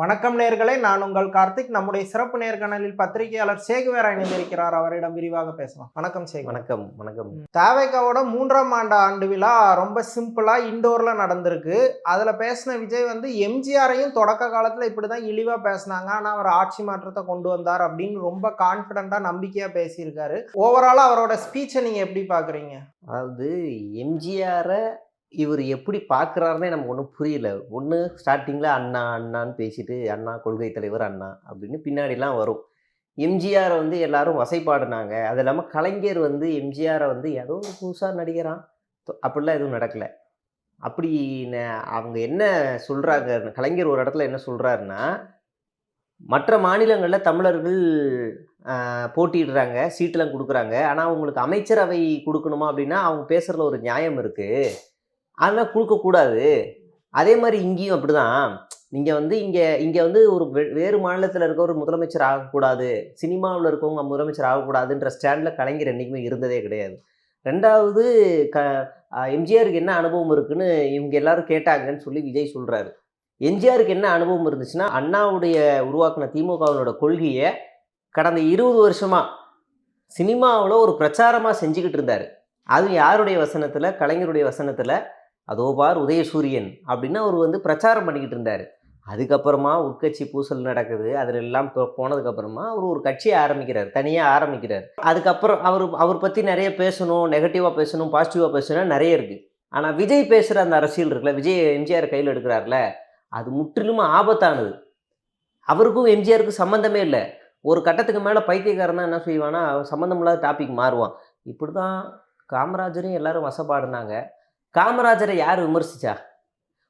வணக்கம் நேயர்களே, நான் உங்கள் கார்த்திக். நம்முடைய சிறப்பு நேர்காணலில் பத்திரிகையாளர் சேகுவேரா இணைந்திருக்கிறார். அவரிடம் விரிவாக பேசலாம். வணக்கம் சேகு. வணக்கம் வணக்கம். தவேகாவோட 3ஆம் ஆண்டு விழா ரொம்ப சிம்பிளா இண்டோர்ல நடந்திருக்கு. அதுல பேசின விஜய் வந்து எம்ஜிஆரையும் தொடக்க காலத்துல இப்படிதான் இழிவா பேசினாங்க, ஆனா அவர் ஆட்சி மாற்றத்தை கொண்டு வந்தார் அப்படின்னு ரொம்ப கான்பிடண்டா நம்பிக்கையா பேசியிருக்காரு. ஓவராலா அவரோட ஸ்பீச்சை நீங்க எப்படி பாக்குறீங்க? அதாவது எம்ஜிஆரை இவர் எப்படி பார்க்குறாருன்னே நமக்கு ஒன்றும் புரியல. ஒன்று ஸ்டார்டிங்கில் அண்ணா அண்ணான்னு பேசிட்டு அண்ணா கொள்கை தலைவர் அண்ணா அப்படின்னு பின்னாடிலாம் வரும். எம்ஜிஆரை வந்து எல்லாரும் வசைப்பாடுனாங்க. அது இல்லாமல் கலைஞர் வந்து எம்ஜிஆரை வந்து ஏதோ ஒரு புதுசாக நடிகரான் அப்படிலாம் எதுவும் நடக்கலை. அப்படி அவங்க என்ன சொல்கிறாங்க, கலைஞர் ஒரு இடத்துல என்ன சொல்கிறாருன்னா, மற்ற மாநிலங்களில் தமிழர்கள் போட்டிடுறாங்க, சீட்டெலாம் கொடுக்குறாங்க. ஆனால் அவங்களுக்கு அமைச்சரவை கொடுக்கணுமா அப்படின்னா அவங்க பேசுகிறதுல ஒரு நியாயம் இருக்குது, அதெல்லாம் கொடுக்கக்கூடாது. அதே மாதிரி இங்கேயும் அப்படி தான். நீங்கள் வந்து இங்கே வந்து ஒரு வேறு மாநிலத்தில் இருக்க ஒரு முதலமைச்சர் ஆகக்கூடாது, சினிமாவில் இருக்கவங்க முதலமைச்சர் ஆகக்கூடாதுன்ற ஸ்டாண்டில் கலைஞர் என்றைக்குமே இருந்ததே கிடையாது. ரெண்டாவது, எம்ஜிஆருக்கு என்ன அனுபவம் இருக்குன்னு இவங்க எல்லாரும் கேட்டாங்கன்னு சொல்லி விஜய் சொல்கிறாரு. எம்ஜிஆருக்கு என்ன அனுபவம் இருந்துச்சுன்னா, அண்ணாவுடைய உருவாக்கின திமுகவினோட கொள்கையை கடந்த 20 வருஷமாக சினிமாவில் ஒரு பிரச்சாரமாக செஞ்சுக்கிட்டு இருந்தார். அதுவும் யாருடைய வசனத்தில்? கலைஞருடைய வசனத்தில். அதோ பார் உதயசூரியன் அப்படின்னு அவர் வந்து பிரச்சாரம் பண்ணிக்கிட்டு இருந்தார். அதுக்கப்புறமா உட்கட்சி பூசல் நடக்குது. அதில் எல்லாம் போனதுக்கப்புறமா அவர் ஒரு கட்சியை ஆரம்பிக்கிறார், தனியாக ஆரம்பிக்கிறார். அதுக்கப்புறம் அவர் பற்றி நிறைய பேசணும், நெகட்டிவாக பேசணும், பாசிட்டிவாக பேசணும், நிறைய இருக்குது. ஆனால் விஜய் பேசுகிற அந்த அரசியல் இருக்குல்ல, விஜய் எம்ஜிஆர் கையில் எடுக்கிறார்ல, அது முற்றிலும் ஆபத்தானது. அவருக்கும் எம்ஜிஆருக்கும் சம்மந்தமே இல்லை. ஒரு கட்டத்துக்கு மேலே பைத்தியக்காரன் தான் என்ன செய்வான்னா, சம்மந்தம் இல்லாத டாபிக் மாறுவான். இப்படி தான் காமராஜரையும் எல்லாரும் வசப்பாடுனாங்க. காமராஜரை யார் விமர்சிச்சா?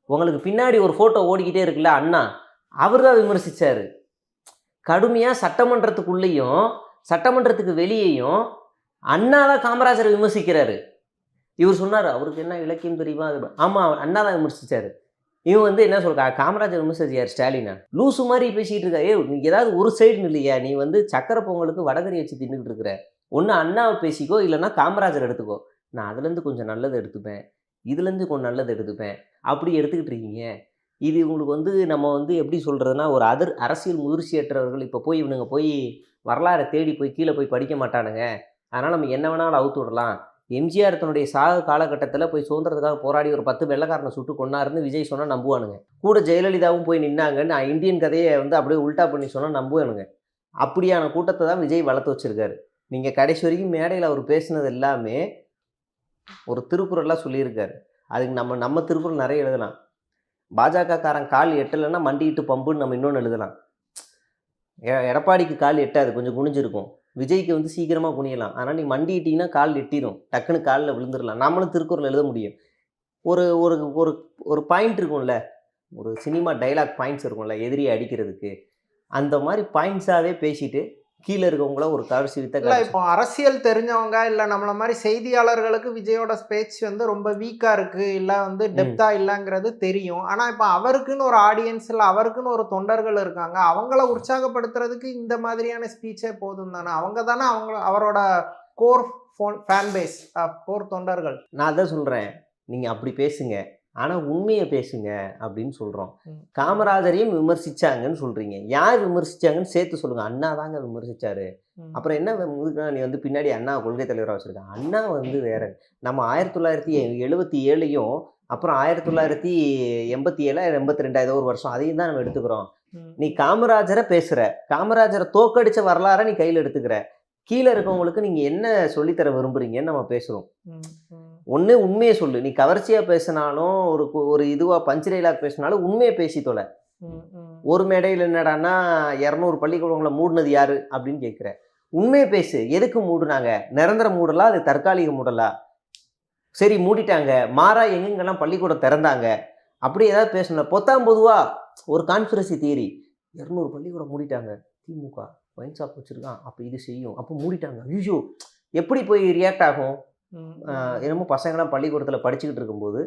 உங்களுக்கு பின்னாடி ஒரு ஃபோட்டோ ஓடிக்கிட்டே இருக்குல்ல, அண்ணா, அவர் தான் விமர்சித்தார் கடுமையாக. சட்டமன்றத்துக்குள்ளேயும் சட்டமன்றத்துக்கு வெளியேயும் அண்ணா தான் காமராஜரை விமர்சிக்கிறாரு. இவர் சொன்னார், அவருக்கு என்ன இலக்கியம் தெரியுமா? அது ஆமாம், அண்ணா தான் விமர்சித்தார். இவன் வந்து என்ன சொல்கிறா, காமராஜர் விமர்சிச்சார் ஸ்டாலினா, லூசு மாதிரி பேசிகிட்டு இருக்கா. நீ ஏதாவது ஒரு சைடுன்னு இல்லையா? நீ வந்து சக்கரை பொங்கலுக்கு வடகரி வச்சு தின்னுக்கிட்டு இருக்கிற. ஒன்று அண்ணாவை பேசிக்கோ, இல்லைன்னா காமராஜர் எடுத்துக்கோ. நான் அதுலேருந்து கொஞ்சம் நல்லது எடுத்துப்பேன், இதுலேருந்து கொஞ்சம் நல்லது எடுத்துப்பேன், அப்படி எடுத்துக்கிட்டு இருக்கீங்க. இது உங்களுக்கு வந்து நம்ம வந்து எப்படி சொல்கிறதுனா, ஒரு அரசியல் முதிர்ச்சியற்றவர்கள் இப்போ போய் இவனுங்க போய் வரலாறை தேடி போய் கீழே போய் படிக்க மாட்டானுங்க, அதனால் நம்ம என்ன வேணாலும் அவுத்து விடலாம். எம்ஜிஆர் தன்னுடைய சாக காலகட்டத்தில் போய் சுதந்திரத்துக்காக போராடி ஒரு 10 வெள்ளைக்காரனை சுட்டு கொண்டாருன்னு விஜய் சொன்னால் நம்புவானுங்க. கூட ஜெயலலிதாவும் போய் நின்னாங்கன்னு இந்தியன் கதையை வந்து அப்படியே உல்ட்டா பண்ணி சொன்னால் நம்புவானுங்க. அப்படியான கூட்டத்தை தான் விஜய் வளர்த்து வச்சுருக்காரு. நீங்கள் கடைசி வரைக்கும் மேடையில் அவர் பேசினது எல்லாமே ஒரு திருக்குறளாக சொல்லியிருக்காரு. அதுக்கு நம்ம திருக்குறள் நிறைய எழுதலாம். பாஜகக்காரன் கால் எட்டலைன்னா மண்டிட்டு பம்புன்னு நம்ம இன்னொன்று எழுதலாம். எடப்பாடிக்கு கால் எட்டாது, கொஞ்சம் குனிஞ்சிருக்கும். விஜய்க்கு வந்து சீக்கிரமாக குனியலாம். ஆனால் நீ மண்டிட்டிங்கன்னா கால் எட்டிடும், டக்குன்னு காலில் விழுந்துடலாம். நம்மளும் திருக்குறள் எழுத முடியும். ஒரு ஒரு ஒரு ஒரு பாயிண்ட் இருக்கும்ல, ஒரு சினிமா டைலாக் பாயிண்ட்ஸ் இருக்கும்ல, எதிரியை அடிக்கிறதுக்கு. அந்த மாதிரி பாயிண்ட்ஸாகவே பேசிட்டு கீழே இருக்கவங்கள ஒரு கவர்ச்சி வித்த. இப்போ அரசியல் தெரிஞ்சவங்க இல்லை நம்மள மாதிரி செய்தியாளர்களுக்கு விஜயோட ஸ்பீச் வந்து ரொம்ப வீக்கா இருக்கு, இல்லை வந்து டெப்தா இல்லைங்கிறது தெரியும். ஆனா இப்போ அவருக்குன்னு ஒரு ஆடியன்ஸ் இல்லை, அவருக்குன்னு ஒரு தொண்டர்கள் இருக்காங்க. அவங்கள உற்சாகப்படுத்துறதுக்கு இந்த மாதிரியான ஸ்பீச்சே போதும் தானே? அவங்க தானே அவரோட கோர் ஃபேன் பேஸ், கோர் தொண்டர்கள். நான் அதான் சொல்கிறேன், நீங்கள் அப்படி பேசுங்க, ஆனால் உண்மையை பேசுங்க அப்படின்னு சொல்கிறோம். காமராஜரையும் விமர்சித்தாங்கன்னு சொல்கிறீங்க. யார் விமர்சித்தாங்கன்னு சேர்த்து சொல்லுங்கள். அண்ணா தாங்க விமர்சித்தார். அப்புறம் என்ன நீ வந்து பின்னாடி அண்ணா கொள்கை தலைவராக வச்சுருக்காங்க. அண்ணா வந்து வேறு. நம்ம 1977 அப்புறம் 1987 82 ஏதோ ஒரு வருஷம், அதையும் தான் நம்ம எடுத்துக்கிறோம். நீ காமராஜரை பேசுகிற, காமராஜரை தோக்கடித்த வரலாறை நீ கையில் எடுத்துக்கிற. கீழே இருக்கவங்களுக்கு நீங்கள் என்ன சொல்லித்தர விரும்புகிறீங்கன்னு நம்ம பேசுகிறோம். ஒன்று உண்மையை சொல்லு. நீ கவர்ச்சியாக பேசினாலும் ஒரு இதுவாக பஞ்ச் டைலாக் பேசினாலும் உண்மையை பேசி தொலை. ஒரு மேடையில் என்னடான்னா 200 பள்ளிக்கூடங்களை மூடினது யாரு அப்படின்னு கேட்குற. உண்மையை பேசு. எதுக்கு மூடுனாங்க? நிரந்தர மூடலா, அது தற்காலிக மூடலா? சரி மூடிட்டாங்க, மாறா எங்கெங்கெல்லாம் பள்ளிக்கூடம் திறந்தாங்க, அப்படி ஏதாவது பேசணும். பொதுவாக ஒரு கான்ஸ்பிரசி தியரி, 200 பள்ளிக்கூடம் மூடிட்டாங்க, திமுக ஒயின் ஷாப் வச்சுருக்கான், அப்போ இது செய்யும், அப்போ மூடிட்டாங்க, ஐயோ எப்படி போய் ரியாக்ட் ஆகும்? என்னமோ பசங்களாம் பள்ளிக்கூடத்தில் படிச்சுக்கிட்டு இருக்கும்போது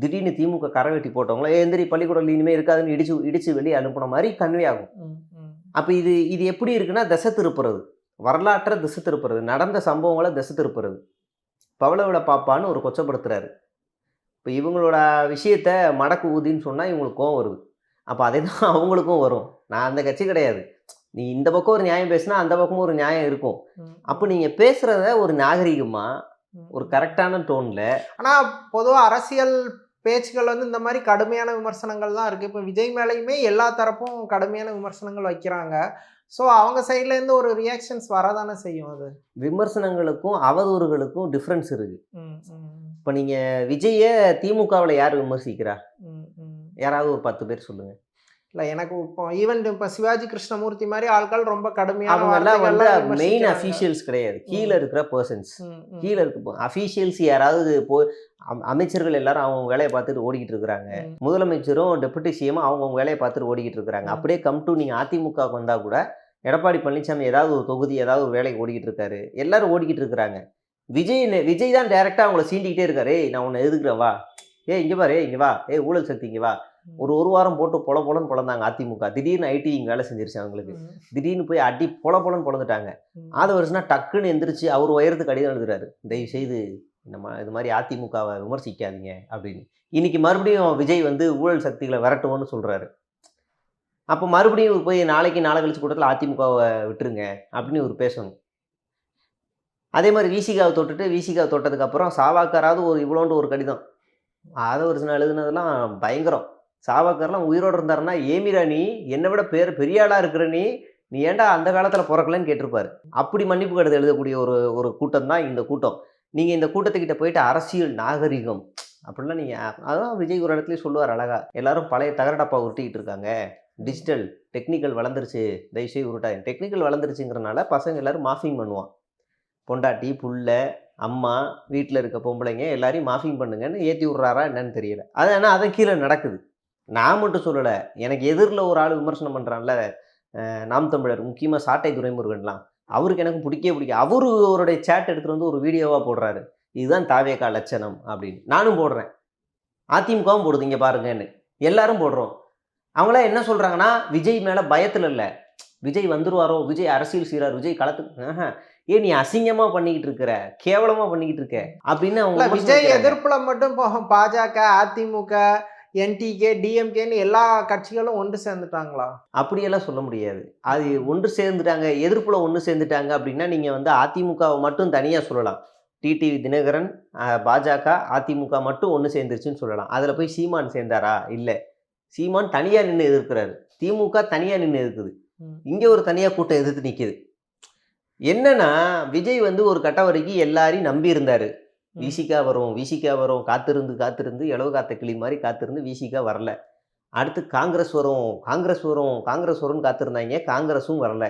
திடீர்னு திமுக கரை வெட்டி போட்டவங்கள எந்திரி பள்ளிக்கூடம் இனிமேல் இருக்காதுன்னு இடிச்சு வெளியே அனுப்புன மாதிரி கன்வே ஆகும். அப்போ இது எப்படி இருக்குன்னா, திசை திருப்புறது, வரலாற்றை திசை திருப்புறது, நடந்த சம்பவங்களை திசை திருப்புறது. பவளவிட பாப்பான்னு ஒரு கொச்சப்படுத்துறாரு. இப்போ இவங்களோட விஷயத்த மடக்கு ஊதின்னு சொன்னால் இவங்களுக்கு கோவம் வருது. அப்போ அதே தான் அவங்களுக்கும் வரும். நான் அந்த கட்சி கிடையாது. நீ இந்த பக்கம் ஒரு நியாயம் பேசினா அந்த பக்கமும் ஒரு நியாயம் இருக்கும். அப்போ நீங்கள் பேசுகிறத ஒரு நாகரிகமா ஒரு கரெக்டான டோனில். ஆனால் பொதுவாக அரசியல் பேச்சுகள் வந்து இந்த மாதிரி கடுமையான விமர்சனங்கள் தான் இருக்குது. இப்போ விஜய் மேலேயுமே எல்லா தரப்பும் கடுமையான விமர்சனங்கள் வைக்கிறாங்க. ஸோ அவங்க சைட்லேருந்து ஒரு ரியாக்ஷன்ஸ் வரதானே செய்யும். அது விமர்சனங்களுக்கும் அவதூறுகளுக்கும் டிஃப்ரென்ஸ் இருக்குது. இப்போ நீங்கள் விஜயை திமுகவில் யார் விமர்சிக்கிறா? யாராவது ஒரு 10 பேர் சொல்லுங்கள். இல்லை எனக்கு இப்போ ஈவன் இப்போ சிவாஜி கிருஷ்ணமூர்த்தி மாதிரி ஆட்கள் ரொம்ப கடுமையான அவங்கெல்லாம் வந்து வார்த்தைகள்லாம் மெயின் விமர்சிக்கிறாங்க. அஃபீஷியல்ஸ் கிடையாது. கீழே இருக்கிற பர்சன்ஸ். கீழே இருக்க அஃபீஷியல்ஸ் யாராவது அமைச்சர்கள் எல்லாரும் அவங்க வேலையை பார்த்துட்டு ஓடிக்கிட்டு இருக்கிறாங்க. முதலமைச்சரும் டெபுட்டி சிஎம் அவங்கவுங்க வேலையை பார்த்துட்டு ஓடிக்கிட்டு இருக்கிறாங்க. அப்படியே கம் டு நீங்கள் அதிமுகவுக்கு வந்தால் கூட எடப்பாடி பழனிசாமி ஏதாவது ஒரு தொகுதி ஏதாவது ஒரு வேலைக்கு ஓடிக்கிட்டு இருக்காரு. எல்லாரும் ஓடிக்கிட்டு இருக்கிறாங்க. விஜய் தான் டைரெக்டாக அவங்கள சீண்டிக்கிட்டே இருக்காரு. நான் உன்னை எதுக்குறேன் வா, இங்கே பாரு, இங்கே வா, ஊழல் சக்தி இங்கே வா. ஒரு வாரம் போட்டு பொலன்னு பொழந்தாங்க அதிமுக. திடீர்னு ஐடி இங்கே வேலை செஞ்சிருச்சு அவங்களுக்கு. திடீர்னு போய் அடி பொலன்னு பொழந்துட்டாங்க. வருஷம்னா டக்குன்னு எந்திரிச்சு அவர் உயரத்துக்கு கடிதம் எழுதுறாரு, தயவு செய்து நம்ம இது மாதிரி அதிமுகவை விமர்சிக்காதீங்க அப்படின்னு. இன்னைக்கு மறுபடியும் விஜய் வந்து ஊழல் சக்திகளை விரட்டுவோன்னு சொல்றாரு. அப்போ மறுபடியும் போய் நாளைக்கு நாளை கழிச்சு கூட்டத்தில் அதிமுகவை விட்டுருங்க அப்படின்னு இவர் பேசணும். அதே மாதிரி விசிகாவை தொட்டதுக்கப்புறம் சாவாக்காராவது ஒரு இவ்வளோண்டு ஒரு கடிதம் ஆதவர்சனா எழுதுனதெல்லாம் பயங்கரம். சாவாக்காரெலாம் உயிரோடு இருந்தாருன்னா, ஏமிரா நீ என்னை விட பெரிய ஆளாக இருக்கிற நீ ஏன்டா அந்த காலத்தில் பிறக்கலன்னு கேட்டிருப்பாரு. அப்படி மன்னிப்பு கடிதம் எழுதக்கூடிய ஒரு கூட்டம் தான் இந்த கூட்டம். நீங்கள் இந்த கூட்டத்துக்கிட்ட போயிட்டு அரசியல் நாகரிகம் அப்படிலாம் நீங்கள் அதான் விஜய் ஒரு இடத்துலையும் சொல்லுவார் அழகா, எல்லாரும் பழைய தகரடப்பா உருட்டிக்கிட்டு இருக்காங்க, டிஜிட்டல் டெக்னிக்கல் வளர்ந்துருச்சு, தயவுசெய்து உருட்டாங்க. டெக்னிக்கல் வளர்ந்துருச்சுங்கிறனால பசங்க எல்லோரும் மாஃபிங் பண்ணுவான். பொண்டாட்டி புள்ள அம்மா வீட்டில் இருக்க பொம்பளைங்க எல்லாரையும் மாஃபிங் பண்ணுங்கன்னு ஏற்றி விட்றாரா என்னன்னு தெரியல. அது ஆனால் அதன் கீழே நடக்குது. நான் மட்டும் சொல்லலை, எனக்கு எதிரில் ஒரு ஆள் விமர்சனம் பண்ணுறான்ல நாம் தமிழர், முக்கியமாக சாட்டை துரைமுருகன்லாம், அவருக்கு எனக்கு பிடிக்காது. அவருடைய சேட் எடுத்துகிட்டு வந்து ஒரு வீடியோவாக போடுறாரு, இதுதான் தாவேகா லட்சணம் அப்படின்னு. நானும் போடுறேன், அதிமுகவும் போடுது இங்கே பாருங்கன்னு, எல்லாரும் போடுறோம். அவங்களாம் என்ன சொல்கிறாங்கன்னா, விஜய் மேலே பயத்தில் இல்லை, விஜய் வந்துருவாரோ, விஜய் அரசியல் செய்கிறார், விஜய் களத்துக்கு ஏன் நீ அசிங்கமா பண்ணிக்கிட்டு இருக்கிற, கேவலமா பண்ணிக்கிட்டு இருக்க அப்படின்னு அவங்க விஜய் எதிர்ப்புல மட்டும் பாஜக, அதிமுக, என்டிகே, டிஎம்கேன்னு எல்லா கட்சிகளும் ஒன்று சேர்ந்துட்டாங்களா? அப்படியெல்லாம் சொல்ல முடியாது. அது ஒன்று சேர்ந்துட்டாங்க, எதிர்ப்புல ஒன்று சேர்ந்துட்டாங்க அப்படின்னா நீங்க வந்து அதிமுகவை மட்டும் தனியா சொல்லலாம். டிடிவி தினகரன், பாஜக, அதிமுக மட்டும் ஒன்று சேர்ந்துருச்சுன்னு சொல்லலாம். அதில் போய் சீமான் சேர்ந்தாரா? இல்லை, சீமான் தனியா நின்று எதிர்க்கிறாரு, திமுக தனியா நின்று எதிர்க்குது, இங்கே ஒரு தனியாக கூட்டம் எதிர்த்து நிற்கிது. என்னன்னா விஜய் வந்து ஒரு கட்ட வரைக்கும் எல்லாரையும் நம்பி இருந்தாரு. விசிகா வரும் காத்திருந்து இளவு காத்த கிளி மாதிரி காத்திருந்து விசிகா வரல. அடுத்து காங்கிரஸ் வரும்னு காத்திருந்தாங்க, காங்கிரஸும் வரல.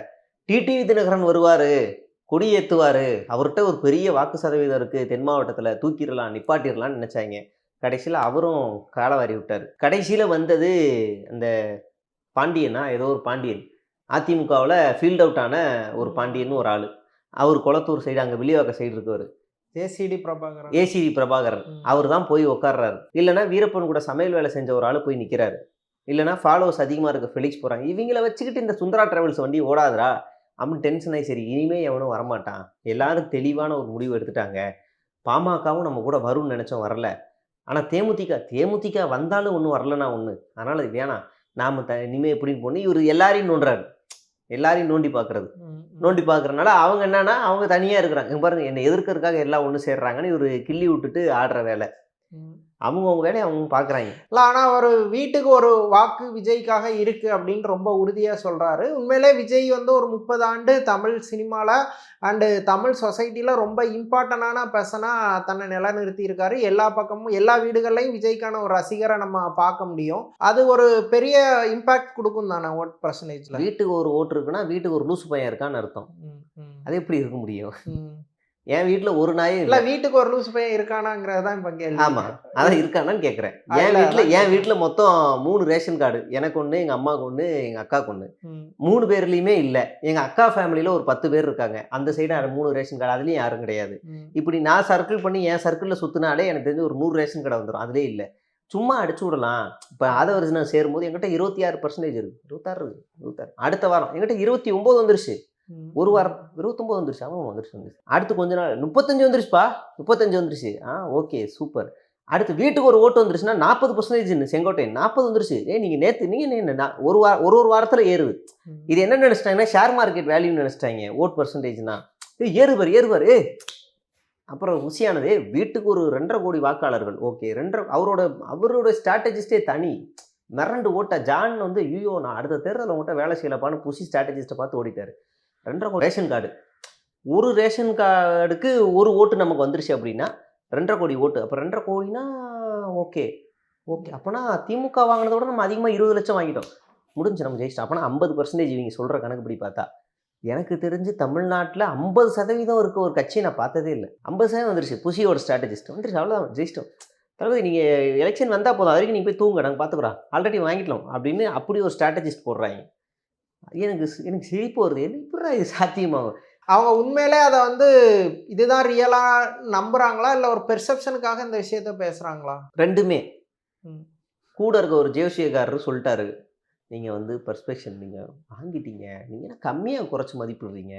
டிடிவி தினகரன் வருவாரு, கொடியேற்றுவாரு, அவர்கிட்ட ஒரு பெரிய வாக்கு சதவீதம் இருக்கு, தென் மாவட்டத்தில் தூக்கிடலாம் நிப்பாட்டிடலாம்னு நினைச்சாங்க. கடைசியில் அவரும் காலவாரி விட்டார். கடைசியில் வந்தது அந்த பாண்டியனா, ஏதோ ஒரு பாண்டியன், அதிமுகவில் ஃபீல்ட் அவுட் ஆன ஒரு பாண்டியன் ஒரு ஆள், அவர் கொளத்தூர் சைடு அங்கே வில்லிவாக்க சைடு இருக்கவர், ஏசிடி பிரபாகரன், அவர் தான் போய் உட்கார்றாரு. இல்லைனா வீரப்பன் கூட சமையல் வேலை செஞ்ச ஒரு ஆள் போய் நிற்கிறாரு. இல்லைனா ஃபாலோவர்ஸ் அதிகமாக இருக்க ஃபெலிக்ஸ் போகிறாங்க. இவங்கள வச்சுக்கிட்டு இந்த சுந்தரா டிராவல்ஸ் வண்டி ஓடாதுரா அப்படின்னு டென்ஷன் ஆகி, சரி இனிமேல் எவனும் வரமாட்டான், எல்லாரும் தெளிவான ஒரு முடிவு எடுத்துட்டாங்க, பாமகவும் நம்ம கூட வரும்னு நினச்சோம், வரல. ஆனால் தேமுதிக வந்தாலும் ஒன்றும் வரலன்னா ஒன்று, அதனால் அது வேணாம், நாம் இனிமேல் எப்படின்னு போன்னு இவர் எல்லாரையும் நோண்டுறாரு. எல்லாரையும் நோண்டி பார்க்குறதுனால அவங்க என்னன்னா அவங்க தனியாக இருக்கிறாங்க. பாருங்க, என்னை எதிர்க்கிறதுக்காக எல்லாம் ஒன்று சேர்றாங்கன்னு இவர் கிள்ளி விட்டுட்டு ஆடுற வேலை. அவங்க வேலையை அவங்க பார்க்குறாங்க. இல்லை, ஆனால் ஒரு வீட்டுக்கு ஒரு வாக்கு விஜய்க்காக இருக்குது அப்படின்னு ரொம்ப உறுதியாக சொல்கிறாரு. உண்மையிலே விஜய் வந்து ஒரு 30 ஆண்டு தமிழ் சினிமாவில் அண்டு தமிழ் சொசைட்டியில் ரொம்ப இம்பார்ட்டண்டான பர்சனாக தன்னை நிலைநிறுத்தி இருக்காரு. எல்லா பக்கமும் எல்லா வீடுகள்லையும் விஜய்க்கான ஒரு ரசிகரை நம்ம பார்க்க முடியும். அது ஒரு பெரிய இம்பாக்ட் கொடுக்கும் தானே ஓட் பர்சன்டேஜில். வீட்டுக்கு ஒரு ஓட்டு இருக்குன்னா வீட்டுக்கு ஒரு லூசு பையன் இருக்கான்னு அர்த்தம். அது எப்படி இருக்க முடியும்? என் வீட்டில் ஒரு நாயும் இல்லை, வீட்டுக்கு ஒரு லூசு பையன் இருக்கானாங்கிறது தான் இப்போ கேள்வி. ஆமாம், அதான் இருக்கானான்னு கேட்குறேன். என் வீட்டில் மொத்தம் 3 ரேஷன் கார்டு, எனக்கு ஒன்று, எங்கள் அம்மாவுக்கு ஒன்று, எங்கள் அக்காவுக்கு ஒன்று. 3 பேர்லையுமே இல்லை. எங்கள் அக்கா ஃபேமிலியில் ஒரு 10 பேர் இருக்காங்க, அந்த சைடு 3 ரேஷன் கார்டு, அதுலேயும் யாரும் கிடையாது. இப்படி நான் சர்க்கிள் பண்ணி என் சர்க்கிளில் சுற்றினாலே எனக்கு தெரிஞ்சு ஒரு 100 ரேஷன் கடை வந்துடும், அதுலேயே இல்லை. சும்மா அடிச்சு விடலாம். இப்போ ஆதவர்சனம் சேரும்போது எங்கிட்ட 26% இருக்குது, 26. அடுத்த வாரம் எங்கிட்ட 29 வந்துருச்சு, ஒரு வாரம் 29 வந்துருச்சு. ஆமாம் வந்துருச்சு. அடுத்து கொஞ்ச நாள் 35 வந்துருச்சுப்பா, 35 வந்துருச்சு. Okay super. அடுத்து வீட்டுக்கு ஒரு ஓட்டு வந்துருச்சுன்னா 40% செங்கோட்டையன் 40 வந்துருச்சு. நீங்கள் நேற்று நீங்கள் ஒரு வாரத்தில் ஏறுது. இது என்ன நினச்சிட்டாங்கன்னா ஷேர் மார்க்கெட் வேல்யூன்னு நினச்சிட்டாங்க. ஓட் பர்சன்டேஜ்னா ஏறுவார். அப்புறம் ருசியானது வீட்டுக்கு ஒரு 2.5 கோடி வாக்காளர்கள். ஓகே, அவரோட ஸ்ட்ராட்டஜிஸ்டே தனி. மிரண்டு ஓட்டா ஜான் வந்து ஐயோ நான் அடுத்த தேர்தலில் உங்கள்கிட்ட வேலை செய்யலப்பான்னு புஷி ஸ்ட்ராட்டஜிஸ்ட்டை பார்த்து ஓடிட்டார். 2.5 கோடி ரேஷன் கார்டு, ஒரு ரேஷன் கார்டுக்கு ஒரு ஓட்டு நமக்கு வந்துருச்சு அப்படின்னா 2.5 கோடி ஓட்டு. அப்போ 2.5 கோடினா ஓகே அப்போனா திமுக வாங்கினதை விட நம்ம அதிகமாக 20 லட்சம் வாங்கிட்டோம். முடிஞ்சு நம்ம ஜெயிச்சிட்டோம். அப்போனா 50% இவங்க சொல்கிற கணக்குப்படி பார்த்தா எனக்கு தெரிஞ்சு தமிழ்நாட்டில் 50% இருக்க ஒரு கட்சியை நான் பார்த்ததே இல்லை. 50% வந்துருச்சு. புஷியோட ஸ்ட்ராட்டஜிஸ்ட் வந்துருச்சு. அவ்வளோதான், ஜெயிச்சிட்டோம். தளபதி நீங்கள் எலெக்ஷன் வந்தால் போதும், அது வரைக்கும் நீங்கள் போய் தூங்க, நாங்கள் பார்த்துக்குறோம், ஆல்ரெடி வாங்கிட்டோம் அப்படின்னு அப்படி ஒரு ஸ்ட்ராட்டஜிஸ்ட் போடுறாங்க. எனக்கு சிரிப்பு வருது. எப்படிடா இது சாத்தியமாகும்? அவங்க உண்மையிலே அதை வந்து இதுதான் ரியலா நம்புறாங்களா இல்லை ஒரு பெர்செப்ஷனுக்காக இந்த விஷயத்த பேசுறாங்களா? ரெண்டுமே. கூட இருக்க ஒரு ஜோசியக்காரர் சொல்லிட்டாரு, நீங்கள் வந்து பர்ஸ்பெக்ஷன் நீங்கள் வாங்கிட்டீங்க, நீங்கள் என்ன கம்மியாக குறைச்சி மதிப்பிடுறீங்க,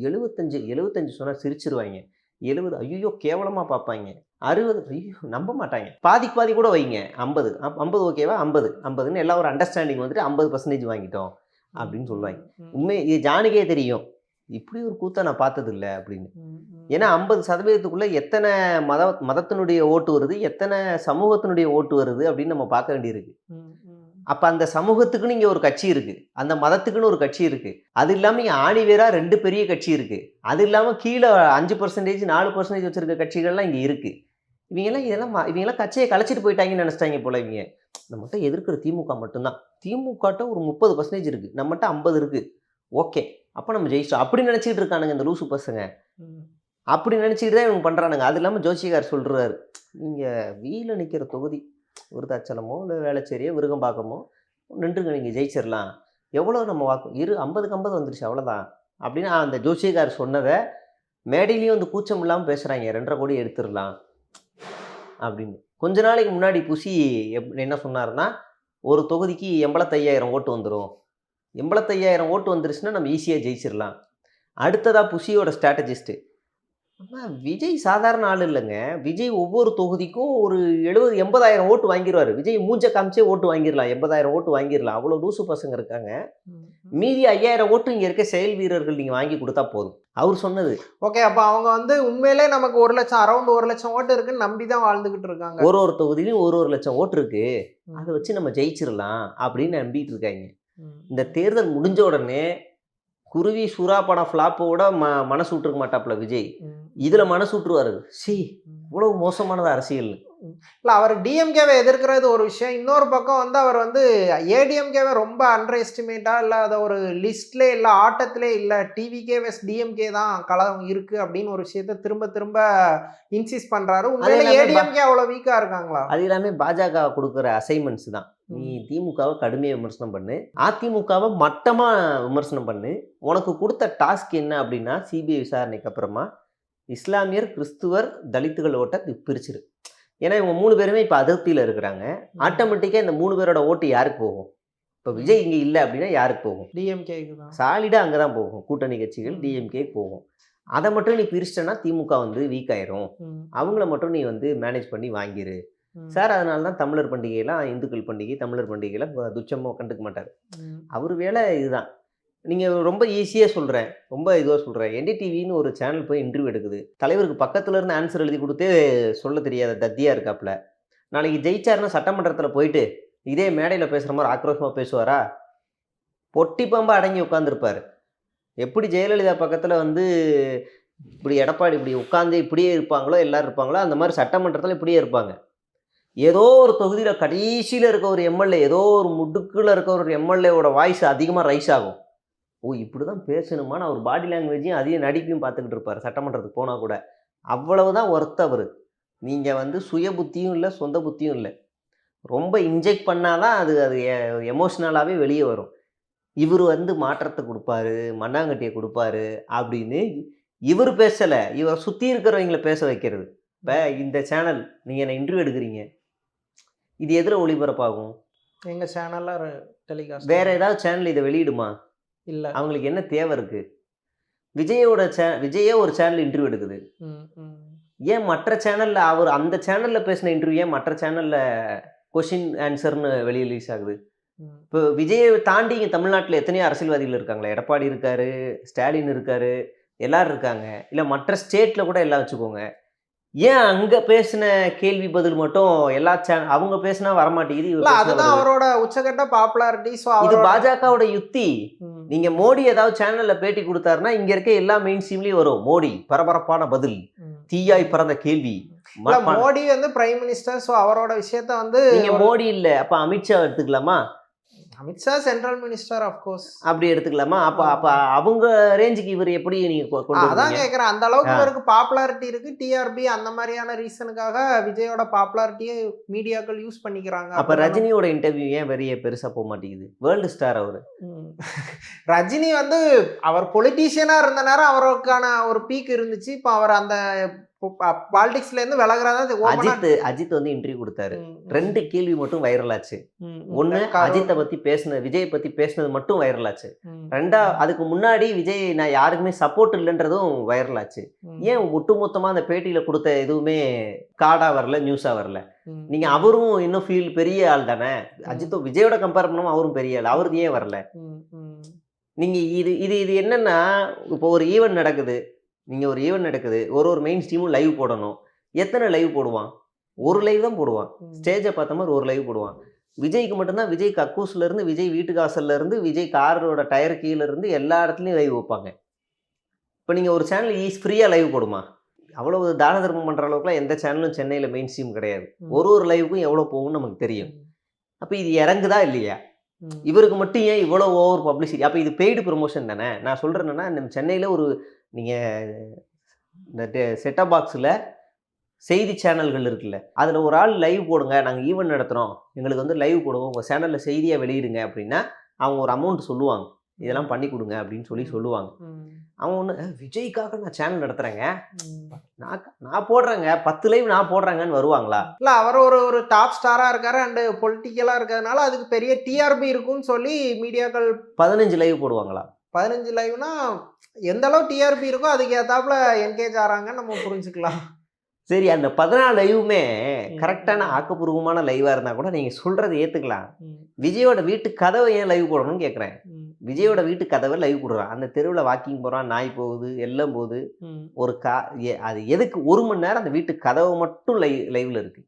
75 சொன்னால் சிரிச்சிருவாங்க, 70 ஐயோ கேவலமாக பார்ப்பாங்க, 60 ஐயோ நம்ப மாட்டாங்க, பாதி கூட வைங்க, 50 ஓகேவா, 50ன்னு எல்லாம் ஒரு அண்டர்ஸ்டாண்டிங் வந்துட்டு 50% வாங்கிட்டோம் அப்படின்னு சொல்லுவாங்க. உண்மை இது ஜானுக்கே தெரியும், இப்படி ஒரு கூத்தை நான் பார்த்தது இல்லை அப்படின்னு. ஏன்னா 50%க்குள்ளே எத்தனை மதத்தினுடைய ஓட்டு வருது, எத்தனை சமூகத்தினுடைய ஓட்டு வருது அப்படின்னு நம்ம பார்க்க வேண்டியிருக்கு. அப்போ அந்த சமூகத்துக்குன்னு இங்கே ஒரு கட்சி இருக்குது, அந்த மதத்துக்குன்னு ஒரு கட்சி இருக்குது, அது இல்லாமல் இங்கே ஆணிவேராக 2 பெரிய கட்சி இருக்குது, அது இல்லாமல் கீழே 5% 4% வச்சுருக்க கட்சிகள்லாம் இங்கே இருக்குது. இவங்கெல்லாம் கட்சியை கலைச்சிட்டு போயிட்டாங்கன்னு நினச்சிட்டாங்க போல. இவங்க நம்மகிட்ட எதிர்க்கிற திமுக மட்டும்தான், திமுகட்ட ஒரு 30% இருக்குது, நம்மகிட்ட 50 இருக்குது, ஓகே அப்போ நம்ம ஜெயிச்சோம் அப்படி நினச்சிக்கிட்டு இருக்கானுங்க இந்த லூசு பசங்க. அப்படி நினச்சிக்கிட்டு தான் இவங்க பண்ணுறானுங்க. அது இல்லாமல் ஜோசிகார் சொல்கிறாரு, நீங்கள் வீல நிற்கிற தொகுதி விருதாச்சலமோ இல்லை வேளச்சேரியோ விருகம்பாக்கமோ நின்றுங்க, நீங்கள் ஜெயிச்சிடலாம், எவ்வளோ நம்ம வாக்கு 50க்கு 50 வந்துருச்சு அவ்வளோதான் அப்படின்னு அந்த ஜோசியக்கார் சொன்னதை மேடையிலையும் வந்து கூச்சம் இல்லாமல் பேசுகிறாங்க. 2.5 கோடி எடுத்துடலாம் அப்படின்னு. கொஞ்ச நாளைக்கு முன்னாடி புஷி என்ன சொன்னார்னா, ஒரு தொகுதிக்கு 85,000 ஓட்டு வந்துடும், 85,000 ஓட்டு வந்துருச்சுன்னா நம்ம ஈஸியாக ஜெயிச்சிடலாம். அடுத்ததாக புஷியோட ஸ்ட்ராட்டஜிஸ்ட்டு, விஜய் சாதாரண ஆள் இல்லைங்க, விஜய் ஒவ்வொரு தொகுதிக்கும் ஒரு 80,000 ஓட்டு வாங்கிடுவார். விஜய் மூஞ்ச காமிச்சே ஓட்டு வாங்கிடலாம், 80,000 ஓட்டு வாங்கிடலாம், அவ்வளோ லூசு பசங்க இருக்காங்க. மீதி 5,000 ஓட்டு இங்கே இருக்க செயல் வீரர்கள் நீங்கள் வாங்கி கொடுத்தா போதும் அவர் சொன்னது. ஓகே, அப்போ அவங்க வந்து உண்மையிலே நமக்கு 1 லட்சம் அரௌண்ட் 1 லட்சம் ஓட்டு இருக்குன்னு நம்பி தான் வாழ்ந்துகிட்டு இருக்காங்க. ஒரு தொகுதியிலும் ஒரு லட்சம் ஓட்டு இருக்கு, அதை வச்சு நம்ம ஜெயிச்சிடலாம் அப்படின்னு நம்பிட்டு இருக்காங்க. இந்த தேர்தல் முடிஞ்ச உடனே குருவி சுறா படம் ஃப்ளாப்போட மனசு விட்டுருக்க மாட்டாப்புல விஜய், இதில் மனசு விட்டுருவாரு. இவ்வளவு மோசமானது அரசியல். இல்லை, அவர் டிஎம்கேவை எதிர்க்கிறது ஒரு விஷயம், இன்னொரு பக்கம் வந்து அவர் வந்து ஏடிஎம்கேவை ரொம்ப அண்டர் எஸ்டிமேட்டாக இல்லை, அதை ஒரு லிஸ்ட்லே இல்லை, ஆட்டத்திலே இல்லை, டிவிகே வெஸ் டிஎம்கே தான் கலகம் இருக்குது அப்படின்னு ஒரு விஷயத்த திரும்ப திரும்ப இன்சிஸ்ட் பண்ணுறாரு. உண்மையிலே ஏடிஎம்கே அவ்வளோ வீக்காக இருக்காங்களா? அது எல்லாமே பாஜக கொடுக்குற அசைன்மெண்ட்ஸ் தான். நீ திமுகவை கடுமையாக விமர்சனம் பண்ணு, அதிமுகவை மட்டமாக விமர்சனம் பண்ணு, உனக்கு கொடுத்த டாஸ்க் என்ன அப்படின்னா சிபிஐ விசாரணைக்கு அப்புறமா இஸ்லாமியர், கிறிஸ்துவர், தலித்துகள் ஓட்டை பிரிச்சிரு. ஏன்னா இவங்க 3 பேருமே இப்போ அதிருப்தியில் இருக்கிறாங்க. ஆட்டோமேட்டிக்காக இந்த 3 பேரோட ஓட்டு யாருக்கு போகும்? இப்போ விஜய் இங்கே இல்லை அப்படின்னா யாருக்கு போகும்? டிஎம்கேக்கு தான். சாலிடாக அங்கே தான் போகும், கூட்டணி கட்சிகள் டிஎம்கே போகும். அதை மட்டும் நீ பிரிச்சிட்டனா திமுக வந்து வீக் ஆயிரும், அவங்கள மட்டும் நீ வந்து மேனேஜ் பண்ணி வாங்கிரு சார். அதனால தான் தமிழர் பண்டிகையெல்லாம், இந்துக்கள் பண்டிகை, தமிழர் பண்டிகையெல்லாம் துச்சமாக கண்டுக்க மாட்டார். அவர் வேலை இதுதான். நீங்கள் ரொம்ப ஈஸியாக சொல்கிறேன், ரொம்ப இதுவாக சொல்கிறேன், என்டிடிவின்னு ஒரு சேனல் போய் இன்டர்வியூ எடுக்குது, தலைவருக்கு பக்கத்தில் இருந்து ஆன்சர் எழுதி கொடுத்தே சொல்ல தெரியாத தத்தியாக இருக்காப்புல. நாளைக்கு ஜெயிச்சாருன்னா சட்டமன்றத்தில் போயிட்டு இதே மேடையில் பேசுகிற மாதிரி ஆக்ரோஷமாக பேசுவாரா? பொட்டி பாம்பா அடங்கி உட்காந்துருப்பார். எப்படி ஜெயலலிதா பக்கத்தில் வந்து இப்படி எடப்பாடி இப்படி உட்காந்து இப்படியே இருப்பாங்களோ, எல்லோரும் இருப்பாங்களோ, அந்த மாதிரி சட்டமன்றத்தில் இப்படியே இருப்பாங்க. ஏதோ ஒரு தொகுதியில் கடைசியில் இருக்க ஒரு எம்எல்ஏ, ஏதோ ஒரு முடுக்கில் இருக்க ஒரு எம்எல்ஏவோட வாய்ஸ் அதிகமாக ரைஸ் ஆகும். ஓ இப்படி தான் பேசணுமான அவர் பாடி லாங்குவேஜையும் அதையும் நடிப்பையும் பார்த்துக்கிட்டு இருப்பார் சட்டமன்றத்துக்கு போனால் கூட. அவ்வளவுதான் ஒர்த்தவர். நீங்கள் வந்து சுய புத்தியும் இல்லை, சொந்த புத்தியும் இல்லை, ரொம்ப இன்ஜெக்ட் பண்ணாதான் அது எமோஷ்னலாகவே வெளியே வரும். இவர் வந்து மாற்றத்தை கொடுப்பாரு, மண்ணாங்கட்டியை கொடுப்பாரு அப்படின்னு இவர் பேசலை, இவர் சுற்றி இருக்கிறவங்களை பேச வைக்கிறது. இப்போ இந்த சேனல் நீங்கள் என்ன இன்டர்வியூ எடுக்கிறீங்க, இது எதில் ஒளிபரப்பாகும்? எங்கள் சேனலில் டெலிகாஸ்ட். வேறு ஏதாவது சேனல் இதை வெளியிடுமா? இல்லை. அவங்களுக்கு என்ன தேவை இருக்குது? விஜயே ஒரு சேனல் இன்டர்வியூ எடுக்குது, ஏன் மற்ற சேனல்ல அவர் அந்த சேனல்ல பேசின இன்டர்வியூ ஏன் மற்ற சேனல்ல கொஸ்டின் ஆன்சர்னு வெளியே ரிலீஸ் ஆகுது? இப்போ விஜயை தாண்டி இங்கே தமிழ்நாட்டில் எத்தனையோ அரசியல்வாதிகள் இருக்காங்களே. எடப்பாடி இருக்காரு, ஸ்டாலின் இருக்காரு, எல்லாரும் இருக்காங்க. இல்லை மற்ற ஸ்டேட்டில் கூட எல்லாம் வச்சுக்கோங்க. ஏன் அங்கே பேசின கேள்வி பதில் மட்டும் எல்லா அவங்க பேசினா வரமாட்டேங்குது, இவர் பேசினா அதுதான் வருது? அவரோட உச்சகட்ட பாப்புலாரிட்டி. இது பாஜகவோட யுக்தி. நீங்க மோடி ஏதாவது சேனல்ல பேட்டி கொடுத்தாருன்னா இங்க இருக்க எல்லா மெயின் ஸ்ட்ரீம்லயும் வரும். மோடி பரபரப்பான பதில், தீயாய் பறந்த கேள்வி. மோடி வந்து பிரைம் மினிஸ்டர், சோ அவரோட விஷயத்த வந்து நீங்க மோடி இல்ல, அப்ப அமித்ஷா எடுத்துக்கலாமா? Amit Shah central minister of course. அப்படி எடுத்துக்கலாமா? அப்ப அவங்க ரேஞ்சுக்கு இவர் எப்படி நீங்க கொண்டு அதான் வரீங்க? கேக்குறேன். அந்த அளவுக்கு இவருக்கு பாப்புலாரிட்டி இருக்கு. டிஆர்பி அந்த மாதிரியான ரீசனுக்காக விஜயோட பாப்புலாரிட்டியை மீடியாக்கள் யூஸ் பண்ணிக்கிறாங்க. அப்ப ரஜினியோட இன்டர்வியூ ஏன் பெரிய பெருசா போக மாட்டேங்குது? வேர்ல்டு ஸ்டார் அவரு. ரஜினி வந்து அவர் பொலிட்டீஷியனா இருந்த நேரம் அவருக்கான ஒரு பீக் இருந்துச்சு. இப்ப அவர் அந்த பாலிடிக்ஸ்ல இருந்து விலகுறதா அஜித் வந்து இன்டர்வியூ கொடுத்தாரு. 2 கேள்வி மட்டும் வைரல் ஆச்சு. ஒண்ணு அஜித்தை பத்தி பேசினது, விஜய் பத்தி பேசினது மட்டும் வைரல் ஆச்சு. அதுக்கு முன்னாடி விஜய் நான் யாருக்குமே சப்போர்ட் இல்லைன்றதும் வைரல் ஆச்சு. ஏன் ஒட்டுமொத்தமா அந்த பேட்டியில கொடுத்த எதுவுமே கார்டா வரல, நியூஸா வரல? நீங்க அவரும் இன்னும் பெரிய ஆள் தானே. அஜித்தும் விஜயோட கம்பேர் பண்ணாம அவரும் பெரிய ஆள், அவருக்கு ஏன் வரல? நீங்க இது என்னன்னா, இப்போ ஒரு ஈவென்ட் நடக்குது, ஒரு மெயின் ஸ்ட்ரீமும் லைவ் போடணும். எத்தனை லைவ் போடுவான்? ஒரு லைவ் தான் போடுவான். ஸ்டேஜை பார்த்த மாதிரி ஒரு லைவ் போடுவான். விஜய்க்கு மட்டும்தான் விஜய் கக்கூஸ்ல இருந்து, விஜய் வீட்டு வாசல்ல இருந்து, விஜய் காரோட டயர் கீழே இருந்து எல்லா இடத்துலையும் லைவ் வைப்பாங்க. இப்போ நீங்கள் ஒரு சேனல் ஃப்ரீயாக லைவ் போடுமா? அவ்வளவு தான தர்மம் பண்ணுற அளவுக்குலாம் எந்த சேனலும் சென்னையில் மெயின் ஸ்ட்ரீம் கிடையாது. ஒரு லைவுக்கும் எவ்வளோ போகும்னு நமக்கு தெரியும். அப்போ இது இறங்குதா இல்லையா? இவருக்கு மட்டும் ஏன் இவ்வளோ ஓவர் பப்ளிசிட்டி? அப்போ இது பெய்டு ப்ரொமோஷன் தானே. நான் சொல்கிறேன்னா, நம்ம சென்னையில் ஒரு நீங்கள் இந்த செட்டப் பாக்ஸில் செய்தி சேனல்கள் இருக்குல்ல, அதில் ஒரு ஆள் லைவ் போடுங்க, நாங்கள் ஈவெண்ட் நடத்துகிறோம், எங்களுக்கு வந்து லைவ் போடுவோம், உங்கள் சேனலில் செய்தியாக வெளியிடுங்க அப்படின்னா அவங்க ஒரு அமௌண்ட் சொல்லுவாங்க, இதெல்லாம் பண்ணி கொடுங்க அப்படின்னு சொல்லுவாங்க. அவன் ஒன்று விஜய்க்காக நான் சேனல் நடத்துகிறேங்க, நான் போடுறேங்க, 10 லைவ் நான் போடுறேங்கன்னு வருவாங்களா? இல்லை, அவர் ஒரு டாப் ஸ்டாராக இருக்காரு அண்டு பொலிட்டிக்கலாக இருக்கிறதுனால அதுக்கு பெரிய டிஆர்பி இருக்குன்னு சொல்லி மீடியாக்கள் 15 லைவ் போடுவாங்களா? 15 லைவ்னா எந்த அளவு டிஆர்பி இருக்கோ அதுக்கு ஏத்தாப்புல என்கேஜ் ஆறாங்கன்னு நம்ம புரிஞ்சுக்கலாம். சரி, அந்த 14 லைவுமே கரெக்டான ஆக்கப்பூர்வமான லைவாக இருந்தால் கூட நீங்கள் சொல்கிறத ஏற்றுக்கலாம். விஜயோட வீட்டு கதவை ஏன் லைவ் போடணும்னு கேட்குறேன். விஜயோட வீட்டு கதவை லைவ் போடுறான், அந்த தெருவில் வாக்கிங் போகிறான், நாய் போகுது, எல்லாம் போகுது, ஒரு அது எதுக்கு 1 மணி நேரம் அந்த வீட்டு கதவை மட்டும் லைவ்ல இருக்கு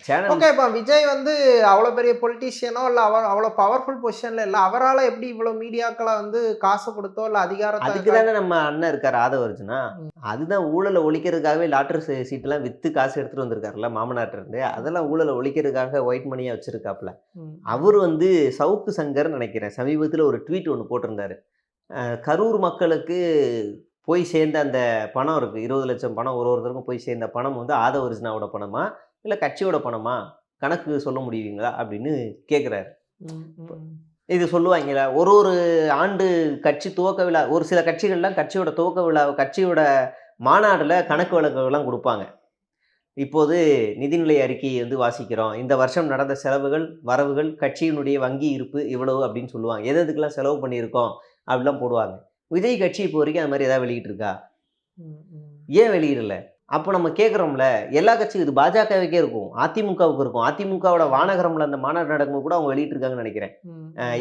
சேனல்? ஓகே, இப்போ விஜய் வந்து அவ்வளோ பெரிய பொலிட்டீஷியனோ இல்லை அவர் அவ்வளோ பவர்ஃபுல் பொசிஷன்ல இல்லை, அவரால் எப்படி இவ்வளோ மீடியாக்களை வந்து காசு கொடுத்தோ இல்லை அதிகாரத்தை? அதுக்கு தானே நம்ம அண்ணன் இருக்கார் ஆதவர்ஜுனா. அதுதான் ஊழலை ஒழிக்கிறதுக்காகவே லாட்டரி சீட்டெல்லாம் விற்று காசு எடுத்துகிட்டு வந்திருக்காருல்ல மாமனாட்டு இருந்து. அதெல்லாம் ஊழலை ஒழிக்கிறதுக்காக ஒயிட் மணியாக வச்சுருக்காப்புல. அவர் வந்து சவுக்கு சங்கர் நினைக்கிறேன், சமீபத்தில் ஒரு ட்வீட் ஒன்று போட்டிருந்தாரு. கரூர் மக்களுக்கு போய் சேர்ந்த அந்த பணம் இருக்குது, 20 லட்சம் பணம் ஒருத்தருக்கும் போய் சேர்ந்த பணம் வந்து ஆதவர்ஜுனாவோட பணமா இல்லை கட்சியோட பணமா, கணக்கு சொல்ல முடியுங்களா அப்படின்னு கேட்குறாரு. இது சொல்லுவாங்களா? ஒரு ஆண்டு கட்சி துவக்க விழா, ஒரு சில கட்சிகள்லாம் கட்சியோட துவக்க விழா, கட்சியோட மாநாடுல கணக்கு வழக்குகள்லாம் கொடுப்பாங்க. இப்போது நிதிநிலை அறிக்கையை வந்து வாசிக்கிறோம், இந்த வருஷம் நடந்த செலவுகள் வரவுகள், கட்சியினுடைய வங்கி இருப்பு இவ்வளவு அப்படின்னு சொல்லுவாங்க. எதுக்கெல்லாம் செலவு பண்ணியிருக்கோம் அப்படிலாம் போடுவாங்க. விஜய் கட்சி இப்போ வரைக்கும் அது மாதிரி ஏதாவது வெளியிட்டு இருக்கா? ஏன் வெளியிடல? அப்போ நம்ம கேட்குறோம்ல, எல்லா கட்சியும் இது பாஜகவுக்கே இருக்கும், அதிமுகவுக்கு இருக்கும். அதிமுகவோட வானகரம்ல அந்த மாநாடு நடக்கும்போது கூட அவங்க வெளியிட்டிருக்காங்கன்னு நினைக்கிறேன்,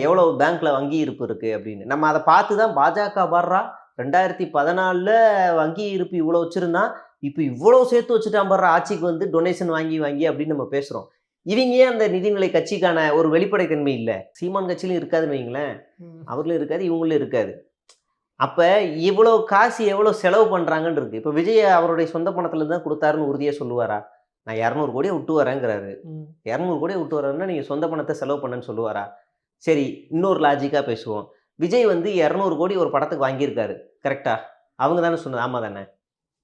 எவ்வளோ பேங்க்ல வங்கி இருப்பு இருக்கு அப்படின்னு. நம்ம அதை பார்த்து தான் பாஜக பாடுறா 2014 வங்கி இருப்பு இவ்வளோ வச்சிருந்தான், இப்போ இவ்வளோ சேர்த்து வச்சுட்டான் பாடுற, ஆட்சிக்கு வந்து டொனேஷன் வாங்கி அப்படின்னு நம்ம பேசுகிறோம். இவங்க ஏன் அந்த நிதிநிலை கட்சிக்கான ஒரு வெளிப்படைத்தன்மை இல்லை? சீமான் கட்சியிலும் இருக்காதுன்னு வைங்களேன், அவர்களும் இருக்காது, இவங்களும் இருக்காது. அப்போ இவ்வளோ காசு எவ்வளோ செலவு பண்ணுறாங்கன்னு இருக்குது. இப்போ விஜய் அவருடைய சொந்த பணத்தில் தான் கொடுத்தாருன்னு உறுதியாக சொல்லுவாரா? நான் 200 கோடியை விட்டு வரேங்கிறாரு. 200 கோடியை விட்டு வரேன்னா நீங்கள் சொந்த பணத்தை செலவு பண்ணுன்னு சொல்லுவாரா? சரி, இன்னொரு லாஜிக்காக பேசுவோம். விஜய் வந்து 200 கோடி ஒரு படத்துக்கு வாங்கியிருக்காரு, கரெக்டா? அவங்க தானே சொன்னது, ஆமாம் தானே?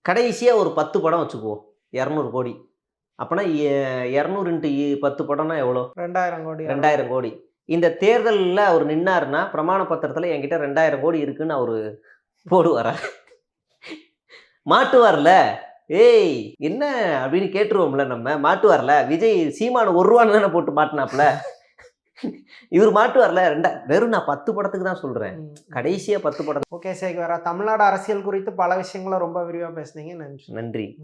கடைசியாக ஒரு 10 படம் வச்சுக்குவோம், 200 கோடி. அப்போனா 200 × 10 படம்னா எவ்வளோ? 2000 கோடி. 2000 கோடி. இந்த தேர்தலில் அவர் நின்னாருன்னா பிரமாண பத்திரத்தில் என்கிட்ட 2000 கோடி இருக்குன்னு அவர் போடுவாரா? மாட்டுவார்ல? ஏய் என்ன அப்படின்னு கேட்டுருவோம்ல நம்ம. மாட்டுவார்ல? விஜய் சீமான 1 ரூபான்னு தானே போட்டு மாட்டினாப்ல, இவர் மாட்டுவார்ல? வெறும் நான் 10 படத்துக்கு தான் சொல்கிறேன், கடைசியாக 10 படம். ஓகே சேகரா, தமிழ்நாடு அரசியல் குறித்து பல விஷயங்களை ரொம்ப விரிவாக பேசுனீங்க. நன்றி.